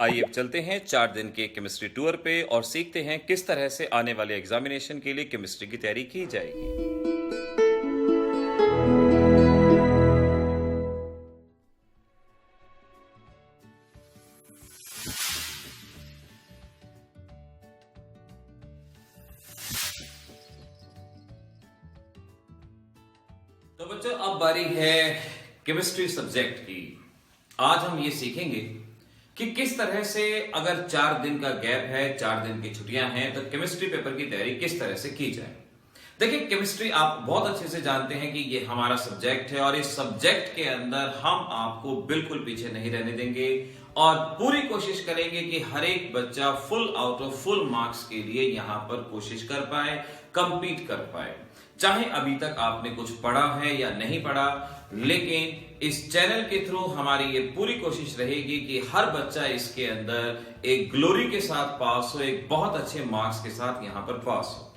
आइए अब चलते हैं 4 दिन के केमिस्ट्री टूर पे और सीखते हैं किस तरह से आने वाले एग्जामिनेशन के लिए केमिस्ट्री की तैयारी की जाएगी। तो बच्चों अब बारी है केमिस्ट्री सब्जेक्ट की। आज हम ये सीखेंगे कि किस तरह से अगर 4 दिन का गैप है, 4 दिन की छुट्टियां हैं, तो केमिस्ट्री पेपर की तैयारी किस तरह से की जाए। देखिए, केमिस्ट्री आप बहुत अच्छे से जानते हैं कि ये हमारा सब्जेक्ट है और इस सब्जेक्ट के अंदर हम आपको बिल्कुल पीछे नहीं रहने देंगे और पूरी कोशिश करेंगे कि हर एक बच्चा full out of full marks के लिए यहां पर कोशिश कर पाए, कंपीट कर पाए। चाहे अभी तक आपने कुछ पढ़ा है या नहीं पढ़ा, लेकिन इस चैनल के थ्रू हमारी ये पूरी कोशिश रहेगी कि हर बच्चा इसके अंदर एक ग्लोरी के साथ पास हो, एक बहुत अच्छे मार्क्स के साथ यहां पर पास हो।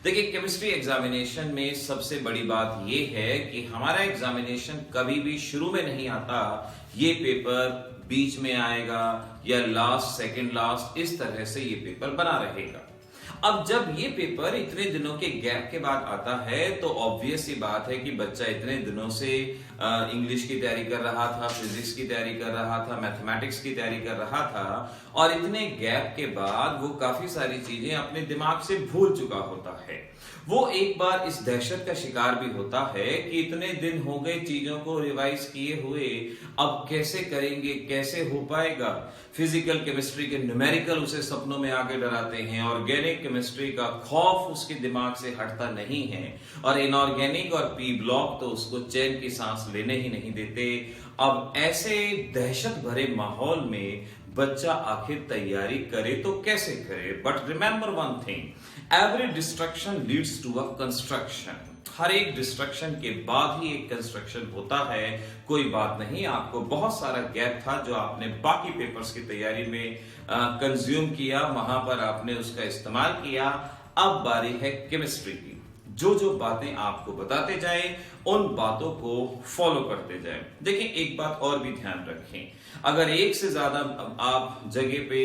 देखिए, केमिस्ट्री एग्जामिनेशन में सबसे बड़ी बात यह है कि हमारा एग्जामिनेशन कभी भी शुरू में नहीं आता, ये पेपर बीच में आएगा या लास्ट, सेकंड लास्ट, इस तरह से ये पेपर बना रहेगा। अब जब ये पेपर इतने दिनों के गैप के बाद आता है तो ऑब्वियस सी बात है कि बच्चा इतने दिनों से इंग्लिश की तैयारी कर रहा था, फिजिक्स की तैयारी कर रहा था, मैथमेटिक्स की तैयारी कर रहा था और इतने गैप के बाद वो काफी सारी चीजें अपने दिमाग से भूल चुका होता है। वो एक बार इस दहशत का शिकार भी होता है कि इतने दिन हो गए चीजों को रिवाइज किए हुए, अब कैसे करेंगे, कैसे हो पाएगा। फिजिकल केमिस्ट्री के न्यूमेरिकल उसे सपनों में आके डराते हैं, ऑर्गेनिक केमिस्ट्री का खौफ उसके दिमाग से हटता नहीं है और इनऑर्गेनिक और पी ब्लॉक तो उसको चैन की सांस लेने ही नहीं देते। अब ऐसे दहशत भरे माहौल में बच्चा आखिर तैयारी करे तो कैसे करे। But remember one thing, every destruction leads to a construction. हर एक डिस्ट्रक्शन के बाद ही एक कंस्ट्रक्शन होता है। कोई बात नहीं, आपको बहुत सारा गैप था जो आपने बाकी पेपर्स की तैयारी में कंज्यूम किया, वहां पर आपने उसका इस्तेमाल किया। अब बारी है केमिस्ट्री की। जो जो बातें आपको बताते जाए उन बातों को फॉलो करते जाए। देखिए, एक बात और भी ध्यान रखें, अगर एक से ज्यादा आप जगह पे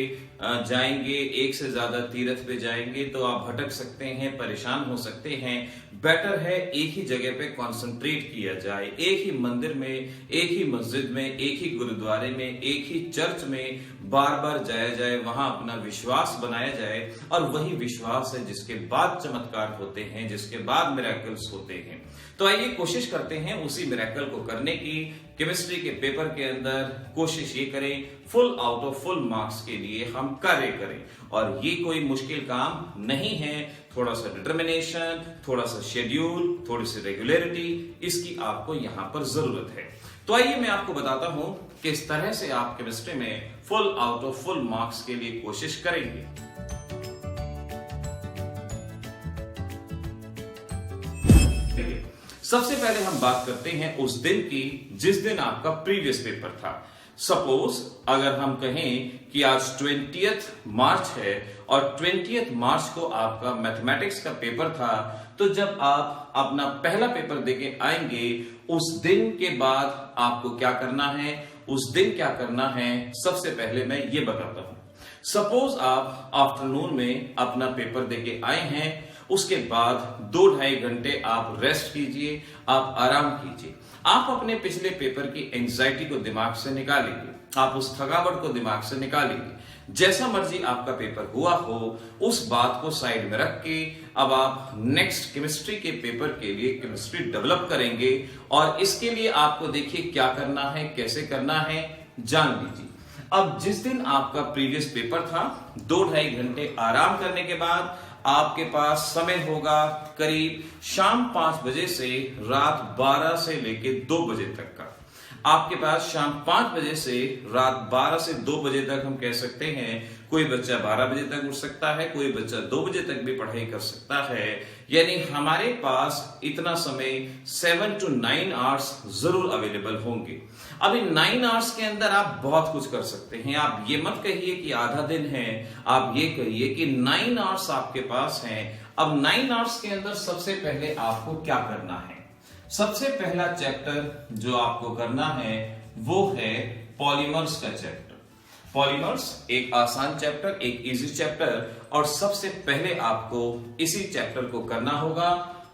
जाएंगे, एक से ज्यादा तीर्थ पे जाएंगे तो आप भटक सकते हैं, परेशान हो सकते हैं। बेटर है एक ही जगह पे कंसंट्रेट किया जाए, एक ही मंदिर में, एक ही मस्जिद में, एक ही गुरुद्वारे में, एक ही चर्च में बार बार जाया जाए, वहां अपना विश्वास बनाया जाए और वही विश्वास है जिसके बाद चमत्कार होते हैं, जिसके बाद मिरेकल्स होते हैं। तो आइए कोशिश करते हैं उसी मिरेकल को करने की। केमिस्ट्री के पेपर के अंदर कोशिश ये करें full out of full marks के लिए हम कार्य करें और ये कोई मुश्किल काम नहीं है। थोड़ा सा डिटर्मिनेशन, थोड़ा सा शेड्यूल, थोड़ी सी रेगुलरिटी, इसकी आपको यहां पर जरूरत है। तो आइए मैं आपको बताता हूं कि इस तरह से आप केमिस्ट्री में full out of full marks के लिए कोशिश करेंगे। सबसे पहले हम बात करते हैं उस दिन की जिस दिन आपका प्रीवियस पेपर था। सपोज अगर हम कहें कि आज 20 मार्च है और 20 मार्च को आपका मैथमेटिक्स का पेपर था, तो जब आप अपना पहला पेपर देके आएंगे उस दिन के बाद आपको क्या करना है, उस दिन क्या करना है, सबसे पहले मैं ये बताता हूं। सपोज आप आफ्टरनून में अपना पेपर देके आए हैं, उसके बाद 2-2.5 घंटे आप रेस्ट कीजिए, आप आराम कीजिए। आप अपने पिछले पेपर की एंजाइटी को दिमाग से निकालेंगे, आप उस थकावट को दिमाग से निकालेंगे। जैसा मर्जी आपका पेपर हुआ हो, उस बात को साइड में रख के अब आप नेक्स्ट केमिस्ट्री के पेपर के लिए केमिस्ट्री डेवलप करेंगे और इसके लिए आपको देखिए क्या करना है, कैसे करना है, जान लीजिए। अब जिस दिन आपका प्रीवियस पेपर था, 2-2.5 घंटे आराम करने के बाद आपके पास समय होगा करीब शाम 5 बजे से रात 12 से लेके 2 बजे तक का। आपके पास शाम 5 बजे से रात 12 से 2 बजे तक हम कह सकते हैं, कोई बच्चा 12 बजे तक उठ सकता है, कोई बच्चा 2 बजे तक भी पढ़ाई कर सकता है। यानी हमारे पास इतना समय 7 to 9 आवर्स जरूर अवेलेबल होंगे। अब इन 9 आवर्स के अंदर आप बहुत कुछ कर सकते हैं। आप ये मत कहिए कि आधा दिन है, आप ये कहिए कि 9 आवर्स आपके पास हैं। अब 9 आवर्स के अंदर सबसे पहले आपको क्या करना है? सबसे पहला चैप्टर जो आपको करना है वो है पॉलीमर्स का चैप्टर। पॉलीमर्स, एक आसान चैप्टर, एक इजी चैप्टर, और सबसे पहले आपको इसी चैप्टर को करना होगा।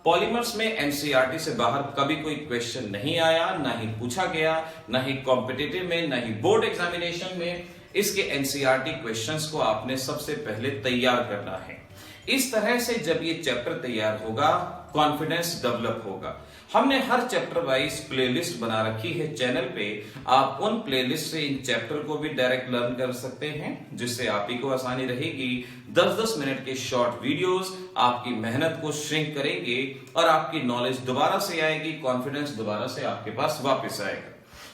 पॉलीमर्स में एनसीईआरटी से बाहर कभी कोई क्वेश्चन नहीं आया, ना ही पूछा गया, ना ही कॉम्पिटिटिव में, ना ही बोर्ड एग्जामिनेशन में। इसके एनसीईआरटी क्वेश्चंस को आपने सबसे पहले तैयार करना है। इस तरह से जब ये चैप्टर तैयार होगा, कॉन्फिडेंस डेवलप होगा। हमने हर चैप्टर वाइज प्लेलिस्ट बना रखी है चैनल पे। आप उन प्लेलिस्ट से इन चैप्टर को भी डायरेक्ट लर्न कर सकते हैं, जिससे आप ही को आसानी रहेगी। 10-10 मिनट के शॉर्ट वीडियोस आपकी मेहनत को श्रिंक करेंगे और आपकी नॉलेज दोबारा से आएगी, कॉन्फिडेंस दोबारा से आपके पास वापस आएगा।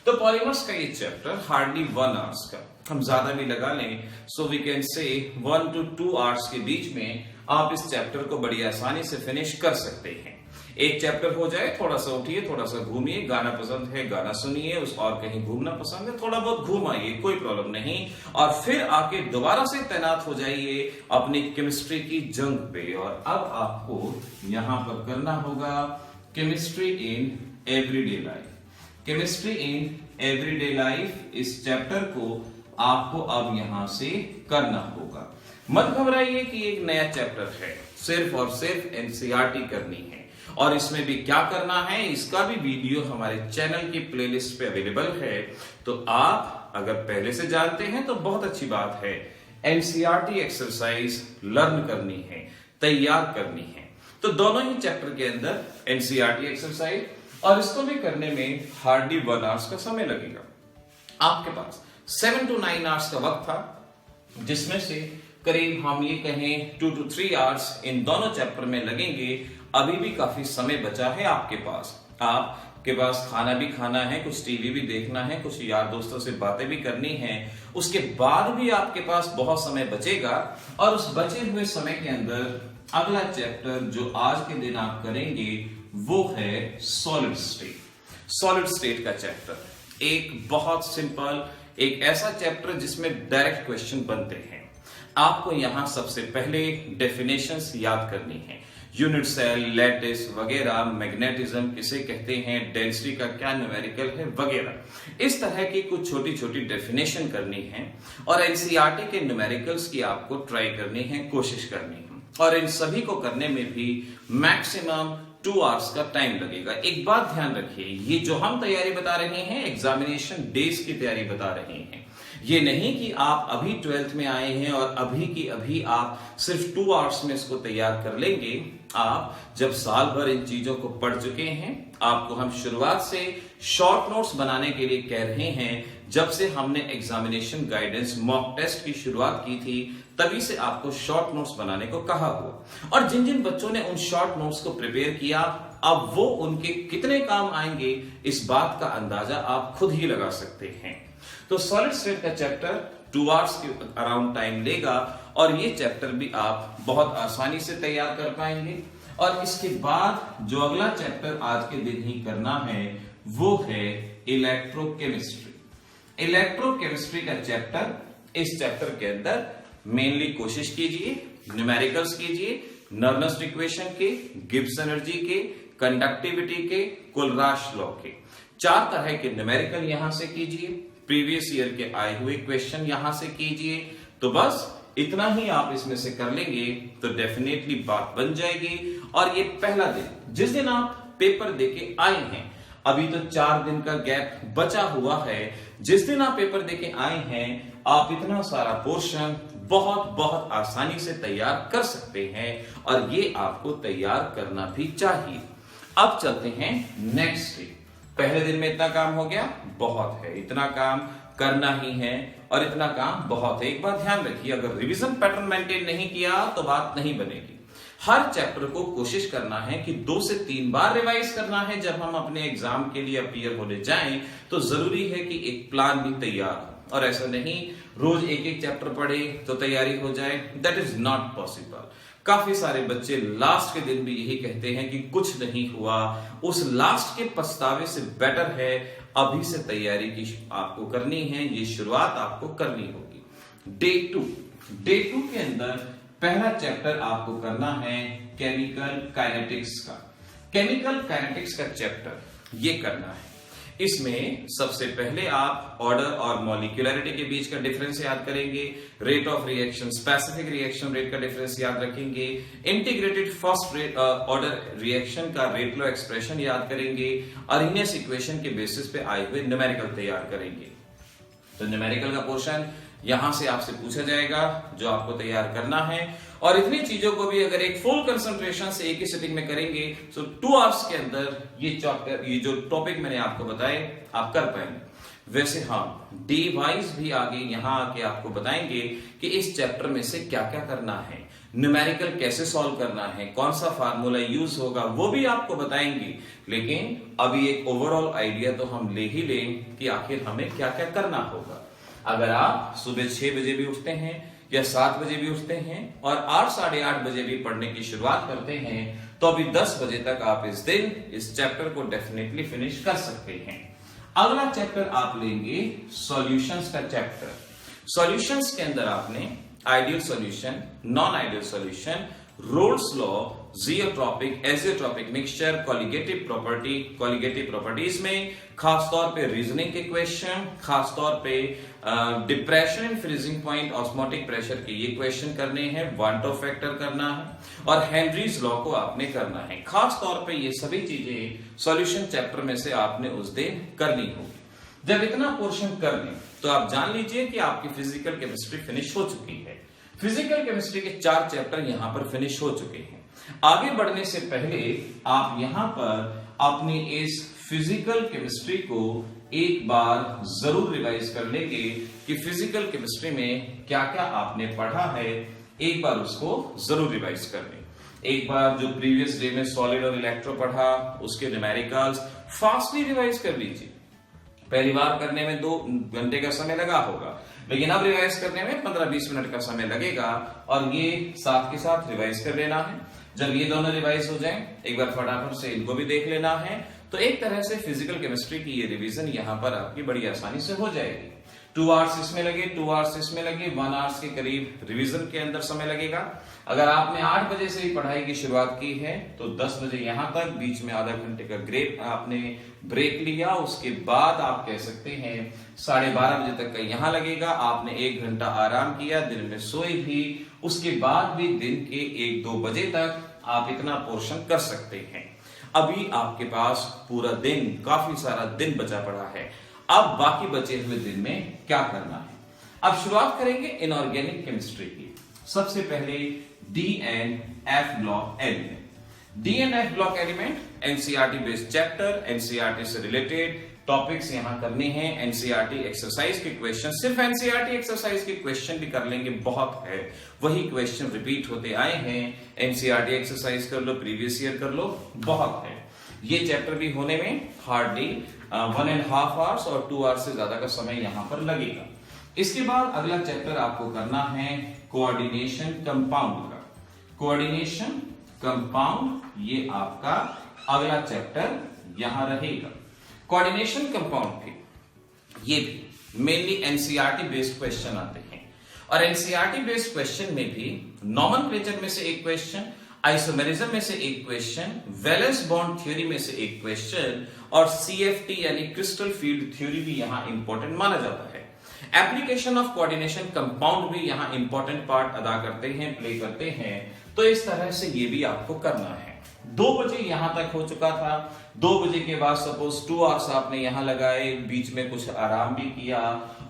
तो पॉलीमर्स का ये चैप्टर हार्डली 1 आवर्स का, हम ज्यादा भी लगा लें, so we can say 1 to 2 hours के बीच में आप इस चैप्टर को बड़ी आसानी से फिनिश कर सकते हैं। एक चैप्टर हो जाए, थोड़ा सा उठिए, थोड़ा सा घूमिए, गाना पसंद है गाना सुनिए, उस और कहीं घूमना पसंद है थोड़ा बहुत घूम आइए, कोई प्रॉब्लम नहीं, और फिर आके दोबारा से तैनात हो जाइए अपनी केमिस्ट्री की जंग पे। और अब आपको यहां पर करना होगा chemistry in everyday life. Chemistry in everyday life, इस चैप्टर को आपको अब यहां से करना होगा। मत घबराइए कि एक नया चैप्टर है, सिर्फ और सिर्फ एनसीईआरटी करनी है। और इसमें भी क्या करना है, इसका भी वीडियो हमारे चैनल की प्लेलिस्ट पे अवेलेबल है। तो आप अगर पहले से जानते हैं तो बहुत अच्छी बात है। एनसीईआरटी एक्सरसाइज लर्न करनी है, तैयार करनी है। तो दोनों ही चैप्टर के अंदर एनसीईआरटी एक्सरसाइज, और इसको भी करने में हार्डली 1 आवर्स का समय लगेगा। आपके पास 7 to 9 आवर्स का वक्त था, जिसमें से करीब हम ये कहें 2 to 3 आवर्स इन दोनों चैप्टर में लगेंगे। अभी भी काफी समय बचा है आपके पास। आपके पास खाना भी खाना है, कुछ टीवी भी देखना है, कुछ यार दोस्तों से बातें भी करनी है। उसके बाद भी आपके पास बहुत समय बचेगा, और उस बचे हुए समय के अंदर अगला चैप्टर जो आज के दिन आप करेंगे वो है सॉलिड स्टेट। सॉलिड स्टेट का चैप्टर एक बहुत सिंपल, एक ऐसा चैप्टर जिसमें डायरेक्ट क्वेश्चन बनते हैं। आपको यहां सबसे पहले डेफिनेशंस याद करनी है। यूनिट सेल, लैटिस वगैरह, मैग्नेटिज्म किसे कहते हैं, डेंसिटी का क्या न्यूमेरिकल है वगैरह, इस तरह की कुछ छोटी छोटी डेफिनेशन करनी है। और एनसीईआरटी के न्यूमेरिकल्स की आपको ट्राई करनी है, कोशिश करनी है। और इन सभी को करने में भी मैक्सिमम 2 आवर्स का टाइम लगेगा। एक बात ध्यान रखिए, ये जो हम तैयारी बता रहे हैं एग्जामिनेशन डेज की तैयारी बता रहे हैं। ये नहीं कि आप अभी 12th में आए हैं और अभी की अभी आप सिर्फ 2 आवर्स में इसको तैयार कर लेंगे। आप जब साल भर इन चीजों को पढ़ चुके हैं, आपको हम शुरुआत से शॉर्ट नोट्स बनाने के लिए कह रहे हैं। जब से हमने एग्जामिनेशन गाइडेंस मॉक टेस्ट की शुरुआत की थी, तभी से आपको शॉर्ट नोट्स बनाने को कहा हुआ। और जिन जिन बच्चों ने उन शॉर्ट नोट्स को प्रिपेयर किया, अब वो उनके कितने काम आएंगे, इस बात का अंदाजा आप खुद ही लगा सकते हैं। तो सॉलिड स्टेट का चैप्टर 2 आवर्स के अराउंड टाइम लेगा, और ये चैप्टर भी आप बहुत आसानी से तैयार कर पाएंगे। और इसके बाद जो अगला चैप्टर आज के दिन ही करना है वो है इलेक्ट्रोकेमिस्ट्री। इलेक्ट्रोकेमिस्ट्री का चैप्टर, इस चैप्टर के अंदर मेनली कोशिश कीजिए न्यूमेरिकल्स कीजिए, नर्नस्ट इक्वेशन के, गिब्स एनर्जी के, कंडक्टिविटी के, कोलराश लॉ के। 4 तरह के न्यूमेरिकल यहां से कीजिए, प्रीवियस ईयर के आए हुए क्वेश्चन यहां से कीजिए। तो बस इतना ही आप इसमें से कर लेंगे तो डेफिनेटली बात बन जाएगी। और ये पहला दिन, जिस दिन आप पेपर देके आए हैं, अभी तो 4 दिन का गैप बचा हुआ है। जिस दिन आप पेपर देके आए हैं, आप इतना सारा पोर्शन बहुत बहुत आसानी से तैयार कर सकते हैं, और ये आपको तैयार करना भी चाहिए। अब चलते हैं नेक्स्ट डे। पहले दिन में इतना काम हो गया, बहुत है, इतना काम करना ही है, और इतना काम बहुत है। एक बात ध्यान रखिए, अगर रिवीजन पैटर्न मेंटेन नहीं किया तो बात नहीं बनेगी। हर चैप्टर को कोशिश करना है कि 2 से 3 बार रिवाइज करना है। जब हम अपने एग्जाम के लिए अपीयर होने जाएं तो जरूरी है कि एक प्लान भी तैयार हो, और ऐसा नहीं रोज एक एक चैप्टर पढ़े तो तैयारी हो जाए, दैट इज नॉट पॉसिबल। काफी सारे बच्चे लास्ट के दिन भी यही कहते हैं कि कुछ नहीं हुआ। उस लास्ट के पछतावे से बेटर है अभी से तैयारी की आपको करनी है, ये शुरुआत आपको करनी होगी। डे 2 के अंदर पहला चैप्टर आपको करना है केमिकल काइनेटिक्स का। केमिकल काइनेटिक्स का चैप्टर ये करना है। इसमें सबसे पहले आप ऑर्डर और मॉलिक्यूलरिटी के बीच का डिफरेंस याद करेंगे, rate of reaction, specific reaction rate का डिफरेंस याद रखेंगे, इंटीग्रेटेड फर्स्ट ऑर्डर रिएक्शन का रेट लॉ एक्सप्रेशन याद करेंगे, अरेनियस इक्वेशन के बेसिस पे आए हुए न्यूमेरिकल तैयार करेंगे। तो न्यूमेरिकल का पोर्शन यहां से आपसे पूछा जाएगा जो आपको तैयार करना है, और इतनी चीजों को भी अगर एक फुल कंसंट्रेशन से एक ही सिटिंग में करेंगे तो 2 आवर्स के अंदर ये जो टॉपिक मैंने आपको बताए आप कर पाएंगे। वैसे हाँ, डे वाइज भी आगे यहां आके आपको बताएंगे कि इस चैप्टर में से क्या क्या करना है, न्यूमेरिकल कैसे सॉल्व करना है, कौन सा फार्मूला यूज होगा वो भी आपको बताएंगे। लेकिन अभी एक ओवरऑल आइडिया तो हम ले ही लें कि आखिर हमें क्या क्या करना होगा। अगर आप सुबह 6 बजे भी उठते हैं या 7 बजे भी उठते हैं और 8 साढ़े 8 बजे भी पढ़ने की शुरुआत करते हैं तो अभी 10 बजे तक आप इस दिन इस चैप्टर को डेफिनेटली फिनिश कर सकते हैं। अगला चैप्टर आप लेंगे सॉल्यूशंस का चैप्टर। सॉल्यूशंस के अंदर आपने ideal solution, non ideal solution, roles law, geotropic, azeotropic mixture, colligative properties में खासतौर पे रीजनिंग के क्वेश्चन, खासतौर पे depression and freezing point, osmotic pressure के ये क्वेश्चन करने हैं, वांट ऑफ फैक्टर करना है और हेनरीज लॉ को आपने करना है। खासतौर पे ये सभी चीजें सॉल्यूशन चैप्टर में से आपने उस दिन करनी होगी। जब इतना पोर्शन कर लें तो आप जान लीजिए कि आपकी फिजिकल केमिस्ट्री फिनिश हो चुकी है। फिजिकल केमिस्ट्री के 4 चैप्टर यहां पर फिनिश हो चुके हैं। आगे बढ़ने से पहले आप यहां पर अपनी इस फिजिकल केमिस्ट्री को एक बार जरूर रिवाइज कर लेंगे कि फिजिकल केमिस्ट्री में क्या क्या आपने पढ़ा है, एक बार उसको जरूर रिवाइज कर लें। एक बार जो प्रीवियस डे में सॉलिड और इलेक्ट्रो पढ़ा उसके न्यूमेरिकल्स फास्टली रिवाइज कर लीजिए। पहली बार करने में 2 घंटे का समय लगा होगा, लेकिन अब रिवाइज करने में 15-20 मिनट का समय लगेगा और ये साथ के साथ रिवाइज कर लेना है। जब ये दोनों रिवाइज हो जाएं, एक बार फटाफट से इनको भी देख लेना है, तो एक तरह से फिजिकल केमिस्ट्री की ये रिवीजन यहां पर आपकी बड़ी आसानी से हो जाएगी। 2 आवर्स इसमें लगे, 2 आवर्स इसमें लगे, 1 आवर्स के करीब रिवीजन के अंदर समय लगेगा। अगर आपने 8 बजे से ही पढ़ाई की शुरुआत की है तो 10 बजे यहां तक, बीच में आधा घंटे का आपने ब्रेक लिया, उसके बाद आप कह सकते हैं 12:30 बजे तक का यहां लगेगा। आपने 1 घंटा आराम किया, दिन में सोए भी, उसके बाद भी दिन के 1-2 बजे तक आप इतना पोर्शन कर सकते हैं। अभी आपके पास पूरा दिन, काफी सारा दिन बचा पड़ा है। अब बाकी बचे हुए दिन में क्या करना है, अब शुरुआत करेंगे इनऑर्गेनिक केमिस्ट्री की। सबसे पहले D and F block element. D and F block element NCERT based chapter, NCERT से रिलेटेड टॉपिक्स यहां करने हैं। एनसीईआरटी एक्सरसाइज के क्वेश्चन, सिर्फ एनसीईआरटी एक्सरसाइज के क्वेश्चन भी कर लेंगे, बहुत है, वही क्वेश्चन रिपीट होते आए हैं। एनसीईआरटी एक्सरसाइज कर लो, प्रीवियस ईयर कर लो, बहुत है। ये चैप्टर भी होने में हार्डली 1.5 आवर्स और 2 आवर्स से ज्यादा का समय यहां पर लगेगा। इसके बाद अगला चैप्टर आपको करना है कोऑर्डिनेशन कंपाउंड का। कोऑर्डिनेशन कंपाउंड ये आपका अगला चैप्टर यहां रहेगा। कोऑर्डिनेशन कंपाउंड के ये भी मेनली एनसीईआरटी बेस्ड क्वेश्चन आते हैं और एनसीईआरटी बेस्ड क्वेश्चन में भी नॉमेनक्लेचर में से एक क्वेश्चन, आइसोमेरिज्म में से एक क्वेश्चन, वैलेंस बॉन्ड थ्योरी में से एक क्वेश्चन और सीएफटी यानी क्रिस्टल फील्ड थ्योरी भी यहां इंपॉर्टेंट माना जाता है। एप्लीकेशन ऑफ कोऑर्डिनेशन कंपाउंड भी यहां इंपॉर्टेंट पार्ट अदा करते हैं, प्ले करते हैं। तो इस तरह से ये भी आपको करना है। 2 बजे यहां तक हो चुका था। 2 बजे के बाद सपोज 2 आवर्स आपने यहां लगाए, बीच में कुछ आराम भी किया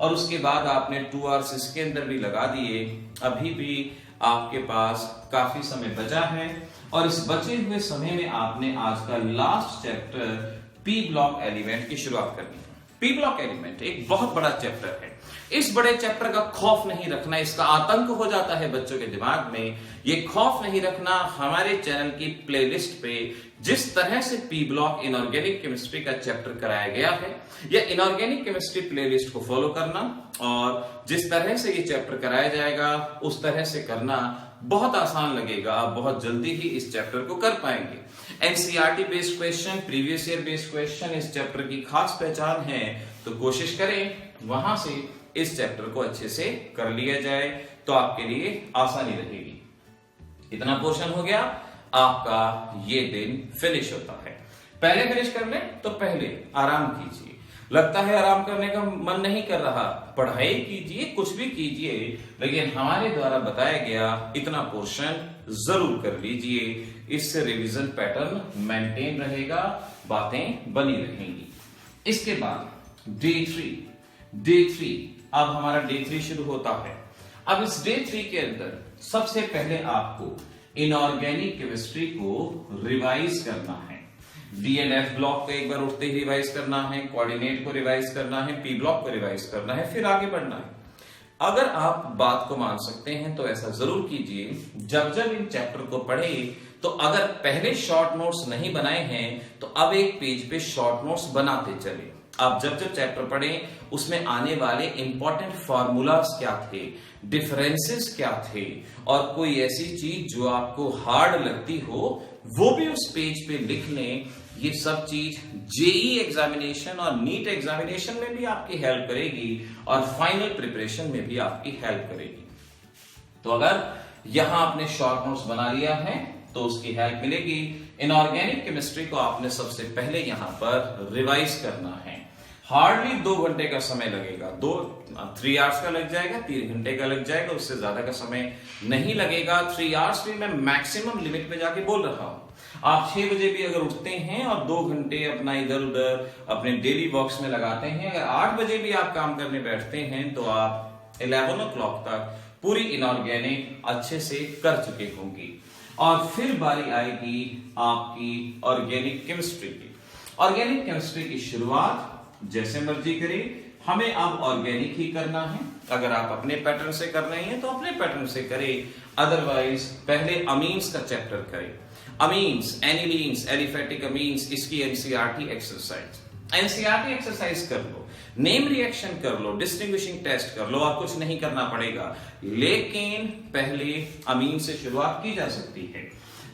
और उसके बाद आपने 2 आवर्स इसके अंदर भी लगा दिए। अभी भी आपके पास काफी समय बचा है और इस बचे हुए समय में आपने आज का last chapter P block element की शुरुआत करनी है। पी ब्लॉक एलिमेंट एक बहुत बड़ा चैप्टर है। इस बड़े चैप्टर का खौफ नहीं रखना, इसका आतंक हो जाता है बच्चों के दिमाग में। ये खौफ नहीं रखना। हमारे चैनल की प्लेलिस्ट पे जिस तरह से पी ब्लॉक इनऑर्गेनिक केमिस्ट्री का चैप्टर कराया गया है, या इनऑर्गेनिक केमिस्ट्री प्लेलिस्ट को फॉलो करना और जिस तरह से ये चैप्टर कराया जाएगा उस तरह से करना बहुत आसान लगेगा। आप बहुत जल्दी ही इस चैप्टर को कर पाएंगे। NCERT based question, previous year based question इस चैप्टर की खास पहचान है, तो कोशिश करें वहां से इस चैप्टर को अच्छे से कर लिया जाए तो आपके लिए आसानी रहेगी। इतना पोर्शन हो गया, आपका ये दिन फिनिश होता है। पहले फिनिश कर लें तो पहले आराम कीजिए। लगता है आराम करने का मन नहीं कर रहा, पढ़ाई कीजिए, कुछ भी कीजिए, लेकिन हमारे द्वारा बताया गया इतना पोर्शन जरूर कर लीजिए। इससे रिवीजन पैटर्न मेंटेन रहेगा, बातें बनी रहेंगी। इसके बाद डे थ्री अब हमारा डे 3 शुरू होता है। अब इस डे 3 के अंदर सबसे पहले आपको इनऑर्गेनिक केमिस्ट्री को रिवाइज करना है। डी एंड एफ ब्लॉक को एक बार उठते ही रिवाइज करना है, कोऑर्डिनेट को रिवाइज करना है, पी ब्लॉक को रिवाइज करना है, फिर आगे बढ़ना है। अगर आप बात को मान सकते हैं तो ऐसा जरूर कीजिए, जब जब इन चैप्टर को पढ़े तो अगर पहले शॉर्ट नोट्स नहीं बनाए हैं तो अब एक पेज पे शॉर्ट नोट्स बनाते चले। आप जब जब चैप्टर पढ़ें उसमें आने वाले इंपॉर्टेंट फॉर्मूलाज क्या थे, डिफरेंसेस क्या थे, और कोई ऐसी चीज जो आपको हार्ड लगती हो वो भी उस पेज पे लिख लें। ये सब चीज जेई एग्जामिनेशन और नीट एग्जामिनेशन में भी आपकी हेल्प करेगी और फाइनल प्रिपरेशन में भी आपकी हेल्प करेगी। तो अगर यहां आपने शॉर्ट नोट्स बना लिया है तो उसकी हेल्प मिलेगी। इनऑर्गेनिक केमिस्ट्री को आपने सबसे पहले यहां पर रिवाइज करना है। हार्डली 2 घंटे का समय लगेगा, 3 आवर्स का लग जाएगा, 3 घंटे का लग जाएगा, उससे ज्यादा का समय नहीं लगेगा। 3 आवर्स भी मैं मैक्सिमम लिमिट में जाके बोल रहा हूं। आप 6 बजे भी अगर उठते हैं और 2 घंटे अपना इधर उधर अपने डेली बॉक्स में लगाते हैं, अगर 8 बजे भी आप काम करने बैठते हैं तो आप 11 o'clock तक पूरी इनऑर्गेनिक अच्छे से कर चुके होंगे। और फिर बारी आएगी आपकी ऑर्गेनिक केमिस्ट्री की। ऑर्गेनिक केमिस्ट्री की शुरुआत जैसे मर्जी करें, हमें अब ऑर्गेनिक ही करना है। अगर आप अपने पैटर्न से कर रहे हैं तो अपने पैटर्न से करें, अदरवाइज पहले अमीन्स का चैप्टर करें। अमीन्स, एनिलीन्स, एलिफेटिक अमीन्स, इसकी एनसीईआरटी एक्सरसाइज कर लो, नेम रिएक्शन कर लो, डिस्टिंग्विशिंग टेस्ट कर लो, और कुछ नहीं करना पड़ेगा। लेकिन पहले अमीन से शुरुआत की जा सकती है।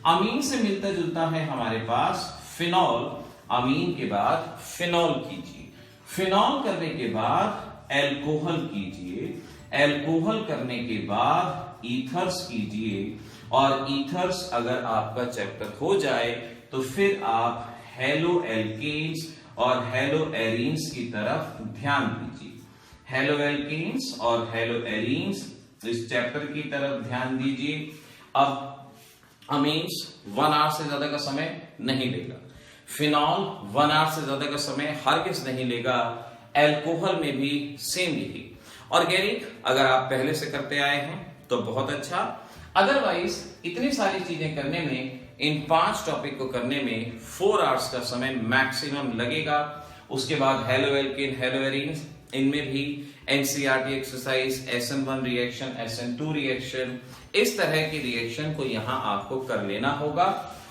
अमीन से मिलता जुलता है हमारे पास फिनॉल। अमीन के बाद फिनॉल कीजिए, फिनॉल करने के बाद एल्कोहल कीजिए, एल्कोहल करने के बाद ईथर्स कीजिए, और ईथर्स अगर आपका चैप्टर हो जाए तो फिर आप हेलो एल्केन्स और हेलो एरीन्स की तरफ ध्यान दीजिए। हेलो एल्केन्स और हेलो एरीन्स इस चैप्टर की तरफ ध्यान दीजिए। अब अमीन्स 1 आवर से ज्यादा का समय नहीं लेगा, फिनॉल 1 आवर से ज्यादा का समय हरगिज नहीं लेगा, एल्कोहल में भी सेम यही। ऑर्गेनिक अगर आप पहले से करते आए हैं तो बहुत अच्छा, अदरवाइज इतनी सारी चीजें करने में, इन 5 टॉपिक को करने में 4 आवर्स का समय मैक्सिमम लगेगा। उसके बाद हेलो एल्केन, हेलो एरीन्स, इनमें भी NCERT exercise, SN1 reaction, SN2 reaction, इस तरह की रिएक्शन को यहां आपको कर लेना होगा।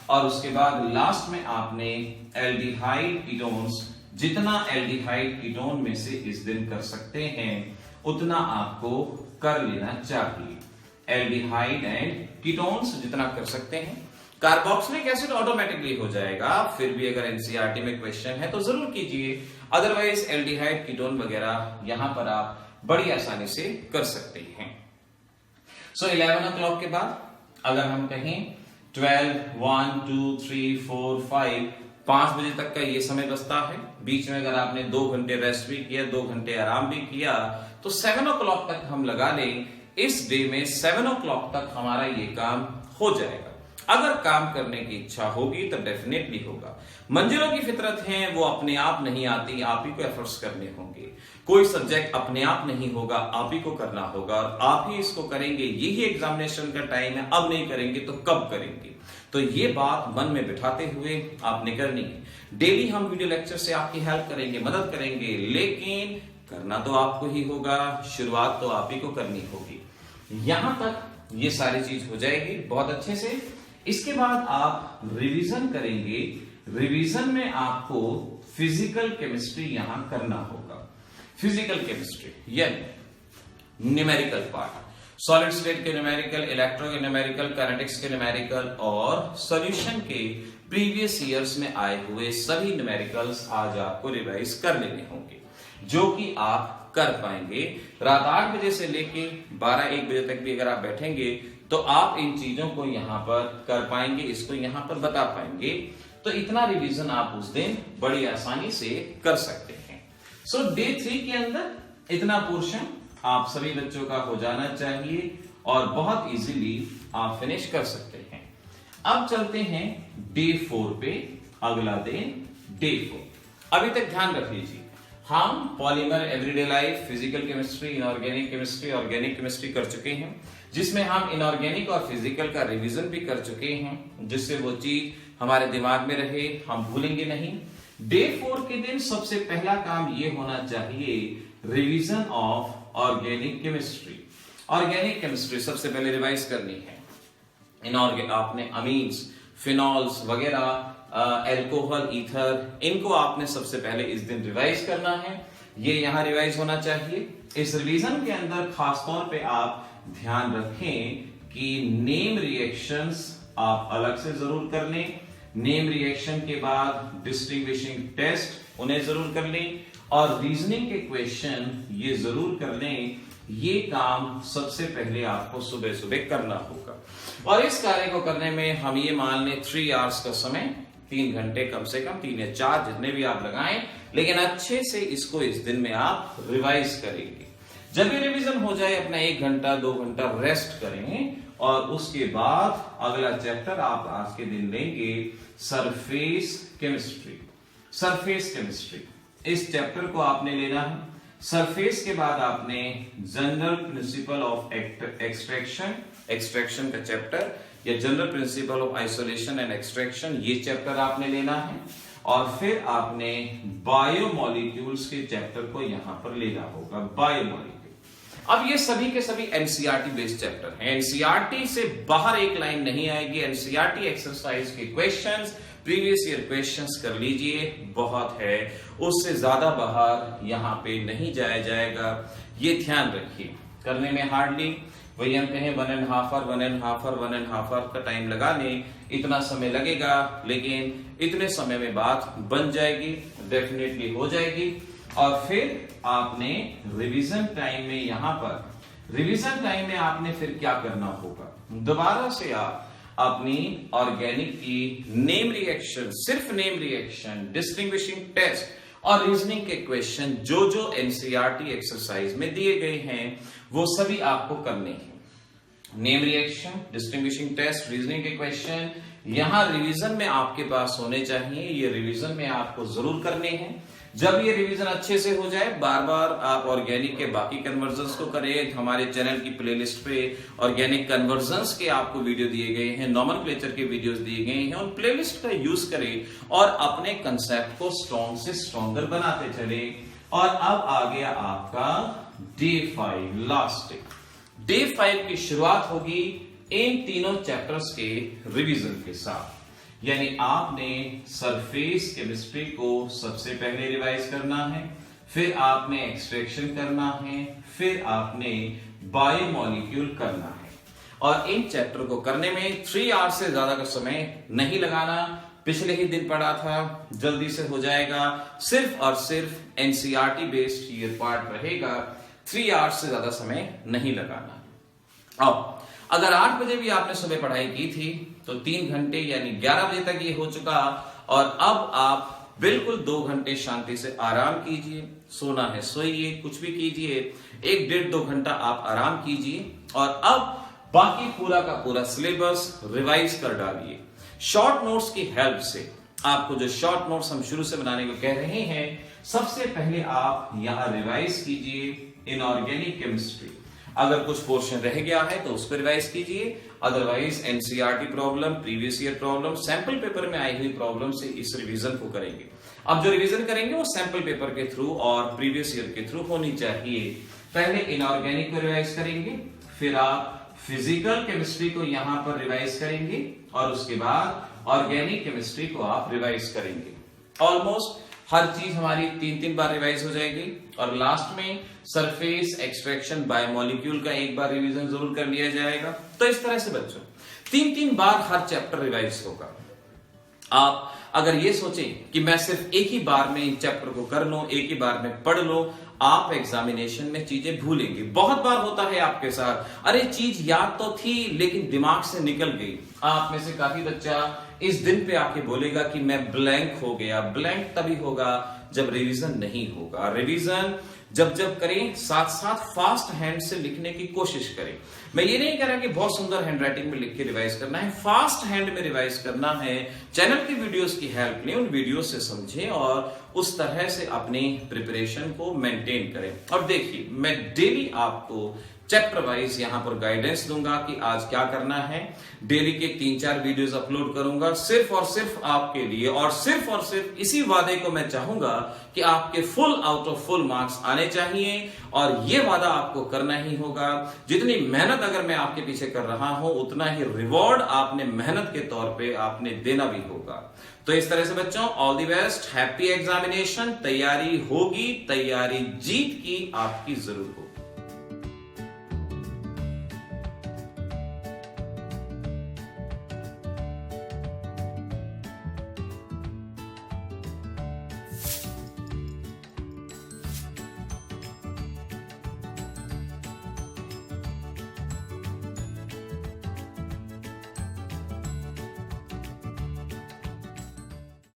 और उसके बाद लास्ट में आपने एल्डिहाइड कीटोन्स, जितना एल्डिहाइड कीटोन में से इस दिन कर सकते हैं उतना आपको कर लेना चाहिए। एल्डिहाइड एंड कीटोन्स जितना कर सकते हैं। कार्बोक्सिलिक एसिड ऑटोमेटिकली हो जाएगा, फिर भी अगर एनसीईआरटी में क्वेश्चन है तो जरूर कीजिए, अदरवाइज एल्डिहाइड कीटोन वगैरह यहां पर आप बड़ी आसानी से कर सकते हैं। सो 11 o'clock के बाद अगर हम कहें 12, 1, 2, 3, 4, 5 बजे तक का ये समय बचता है। बीच में अगर आपने 2 घंटे रेस्ट भी किया, 2 घंटे आराम भी किया, तो 7 o'clock तक हम लगा लें। इस डे में 7 o'clock तक हमारा ये काम हो जाएगा। अगर काम करने की इच्छा होगी तो डेफिनेटली होगा। मंजिलों की फितरत है, वो अपने आप नहीं आती, आप ही को एफर्ट्स करने होंगे। कोई सब्जेक्ट अपने आप नहीं होगा, आप ही को करना होगा और आप ही इसको करेंगे। यही एग्जामिनेशन का टाइम है, अब नहीं करेंगे तो कब करेंगे? तो ये बात मन में बिठाते हुए आपने करनी है। डेली हम वीडियो लेक्चर से आपकी हेल्प करेंगे, मदद करेंगे, लेकिन करना तो आपको ही होगा, शुरुआत तो आप ही को करनी होगी। यहां तक ये सारी चीज हो जाएगी बहुत अच्छे से। इसके बाद आप रिवीजन करेंगे। रिवीजन में आपको फिजिकल केमिस्ट्री यहां करना होगा। फिजिकल केमिस्ट्री यानी न्यूमेरिकल पार्ट, सॉलिड स्टेट के न्यूमेरिकल, इलेक्ट्रो के न्यूमेरिकल, काइनेटिक्स के न्यूमेरिकल और सॉल्यूशन के प्रीवियस ईयर्स में आए हुए सभी न्यूमेरिकल्स आज आपको रिवाइज कर लेने होंगे, जो कि आप कर पाएंगे। रात 8 बजे से लेके 12-1 बजे तक भी अगर आप बैठेंगे तो आप इन चीजों को यहां पर कर पाएंगे, इसको यहां पर बता पाएंगे। तो इतना रिवीजन आप उस दिन बड़ी आसानी से कर सकते हैं। सो डे 3 के अंदर इतना पोर्शन आप सभी बच्चों का हो जाना चाहिए और बहुत इजीली आप फिनिश कर सकते हैं। अब चलते हैं डे 4 पे, अगला दिन डे 4। अभी तक ध्यान रख लीजिए, हम polymer, everyday life, physical chemistry, inorganic chemistry, organic chemistry कर चुके हैं, जिसमें हम इनऑर्गेनिक और फिजिकल का रिवीजन भी कर चुके हैं, जिससे वो चीज हमारे दिमाग में रहे, हम भूलेंगे नहीं। डे 4 के दिन सबसे पहला काम ये होना चाहिए, revision of organic chemistry. Organic chemistry सबसे पहले रिवाइज करनी है। इनऑर्गेनिक आपने अमीन्स, फिनॉल्स वगैरह, एल्कोहल, ईथर, इनको आपने सबसे पहले इस दिन रिवाइज करना है। ये यहां रिवाइज होना चाहिए। इस रिवीजन के अंदर खासतौर पे आप ध्यान रखें कि नेम रिएक्शंस आप अलग से जरूर कर लें। नेम रिएक्शन के बाद डिस्टिंग्विशिंग टेस्ट उन्हें जरूर कर लें और रीजनिंग के क्वेश्चन ये जरूर कर लें। ये काम सबसे पहले आपको सुबह सुबह करना होगा और इस कार्य को करने में हम ये मान लें 3 आवर्स का समय, 3 घंटे कम से कम, 3 या 4 जितने भी आप लगाएं, लेकिन अच्छे से इसको इस दिन में आप रिवाइज करेंगे। जब भी रिवीजन हो जाए अपना 1 घंटा 2 घंटा रेस्ट करें और उसके बाद अगला चैप्टर आप आज के दिन लेंगे सरफेस केमिस्ट्री। सरफेस केमिस्ट्री इस चैप्टर को आपने लेना है। सरफेस के बाद आपने general principle of extraction, extraction का चैप्टर या general principle of isolation and extraction, ये चैप्टर आपने लेना है और फिर आपने बायोमोलिक्यूल्स के चैप्टर को यहां पर लेना होगा, बायोमोलिक्यूल। अब ये सभी के सभी एनसीईआरटी बेस्ड चैप्टर हैं। एनसीईआरटी से बाहर एक लाइन नहीं आएगी। एनसीईआरटी एक्सरसाइज के क्वेश्चंस, प्रीवियस ईयर क्वेश्चंस कर लीजिए, बहुत है, उससे ज्यादा बाहर यहां पे नहीं जाया जाएगा, ये ध्यान रखिए। करने में हार्डली वही हम कहें 1.5 आवर का टाइम लगाने, इतना समय लगेगा, लेकिन इतने समय में बात बन जाएगी, डेफिनेटली हो जाएगी। और फिर आपने रिवीजन टाइम में, यहां पर रिवीजन टाइम में आपने फिर क्या करना होगा, दोबारा से आप अपनी ऑर्गेनिक की नेम रिएक्शन, सिर्फ नेम रिएक्शन, डिस्टिंग्विशिंग टेस्ट और रीजनिंग के क्वेश्चन जो जो एनसीईआरटी एक्सरसाइज में दिए गए हैं वो सभी आपको करने हैं। Name reaction, distinguishing test, reasoning के क्वेश्चन यहां रिवीजन में आपके पास होने चाहिए। ये रिवीजन में आपको जरूर करने हैं। जब ये रिवीजन अच्छे से हो जाए, बार बार आप ऑर्गेनिक के बाकी कन्वर्जन्स को करें। हमारे चैनल की प्लेलिस्ट पे ऑर्गेनिक कन्वर्जन्स के आपको वीडियो दिए गए हैं, नॉमेनक्लेचर के वीडियोस दिए गए हैं, उन प्लेलिस्ट का यूज करें और अपने कंसेप्ट को स्ट्रॉन्ग से स्ट्रॉन्गर बनाते चले। और अब आ गया आपका डे 5, लास्ट डे 5 की शुरुआत होगी इन तीनों चैप्टर्स के रिवीजन के साथ। यानी आपने सरफेस केमिस्ट्री को सबसे पहले रिवाइज करना है, फिर आपने एक्सट्रैक्शन करना है, फिर आपने बायोमोलिक्यूल करना है। और इन चैप्टर को करने में 3 आवर्स से ज्यादा का समय नहीं लगाना। पिछले ही दिन पढ़ा था, जल्दी से हो जाएगा। सिर्फ और सिर्फ एनसीईआरटी बेस्ड ये पार्ट रहेगा। 3 आवर्स से ज्यादा समय नहीं लगाना। अब अगर 8 बजे भी आपने सुबह पढ़ाई की थी तो 3 घंटे यानी 11 बजे तक ये हो चुका और अब आप बिल्कुल 2 घंटे शांति से आराम कीजिए। सोना है सोइए, कुछ भी कीजिए, 1-1.5-2 घंटा आप आराम कीजिए और अब बाकी पूरा का पूरा सिलेबस रिवाइज कर डालिए। शॉर्ट नोट्स की हेल्प से आपको जो शॉर्ट नोट्स हम शुरू से बनाने को कह रहे हैं, सबसे पहले आप यहां रिवाइज कीजिए इनऑर्गेनिक केमिस्ट्री। अगर कुछ पोर्शन रह गया है तो उसको रिवाइज कीजिए, otherwise NCERT problem, previous year problem, sample paper में आई हुई प्रॉब्लम से इस रिवीजन को करेंगे। अब जो रिवीजन करेंगे वो सैंपल पेपर के थ्रू और प्रीवियस ईयर के थ्रू होनी चाहिए। पहले इनऑर्गेनिक को रिवाइज करेंगे, फिर आप फिजिकल केमिस्ट्री को यहां पर रिवाइज करेंगे और उसके बाद ऑर्गेनिक केमिस्ट्री को आप रिवाइज करेंगे। ऑलमोस्ट हर चीज हमारी 3-3 बार रिवाइज हो जाएगी और लास्ट में सरफेस, एक्सट्रैक्शन, बायोमोलिक्यूल का एक बार रिवीजन जरूर कर लिया जाएगा। तो इस तरह से बच्चों 3-3 बार हर चैप्टर रिवाइज होगा। आप अगर ये सोचें कि मैं सिर्फ एक ही बार में इन चैप्टर को कर लूं, एक ही बार में पढ़ लूं, आप एग्जामिनेशन में चीजें भूलेंगे। बहुत बार होता है आपके साथ, अरे चीज याद तो थी लेकिन दिमाग से निकल गई। आप में से काफी बच्चा इस दिन पे आके बोलेगा कि मैं ब्लैंक हो गया। ब्लैंक तभी होगा जब रिवीजन नहीं होगा। रिवीजन जब जब करें साथ साथ फास्ट हैंड से लिखने की कोशिश करें। मैं ये नहीं कह रहा कि बहुत सुंदर हैंडराइटिंग में लिख के रिवाइज करना है, फास्ट हैंड में रिवाइज करना है। चैनल की वीडियोस की हेल्प लें, उन वीडियो से समझें और उस तरह से अपनी प्रिपरेशन को मेंटेन करें। और देखिए, मैं डेली आपको चैप्टर वाइज यहां पर गाइडेंस दूंगा कि आज क्या करना है। डेली के 3-4 वीडियोस अपलोड करूंगा सिर्फ और सिर्फ आपके लिए, और सिर्फ इसी वादे को मैं चाहूंगा कि आपके full out of full marks आने चाहिए। और ये वादा आपको करना ही होगा। जितनी मेहनत अगर मैं आपके पीछे कर रहा हूं, उतना ही रिवॉर्ड आपने मेहनत के तौर पे आपने देना भी होगा। तो इस तरह से बच्चों, all the best, happy examination. तैयारी होगी, तैयारी जीत की आपकी जरूर होगी।